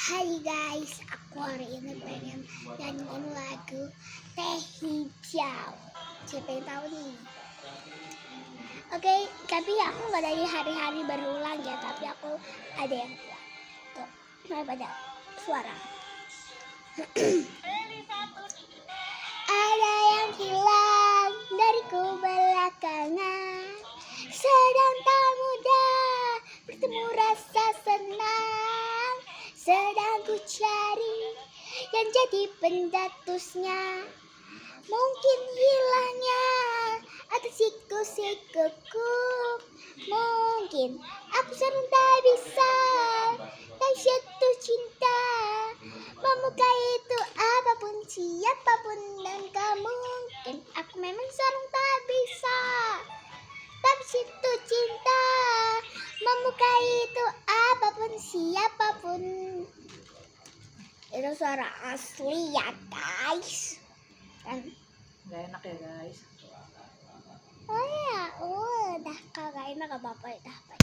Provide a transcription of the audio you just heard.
Hai guys, aku hari ini pengen nyanyiin lagu Teh Hijau. Siapa yang tahu nih? Oke, tapi aku nggak dari hari-hari berulang ya, tapi aku ada yang tuh, pada suara. Ada yang hilang dariku belakangan, sedang tak mudah bertemu rasa senang. Sedang ku cari yang jadi pendatusnya, mungkin hilangnya atau siku-sikuku. Mungkin aku sedang tak bisa dan jatuh cinta, memukai itu apapun siapapun dan gak mungkin. Aku memang sedang tak bisa, tapi jatuh cinta, memukai itu apapun siapapun. Itu suara asli ya guys. Dan Gak enak ya guys. oh ya udah, kalau gak enak gak apa-apa ya.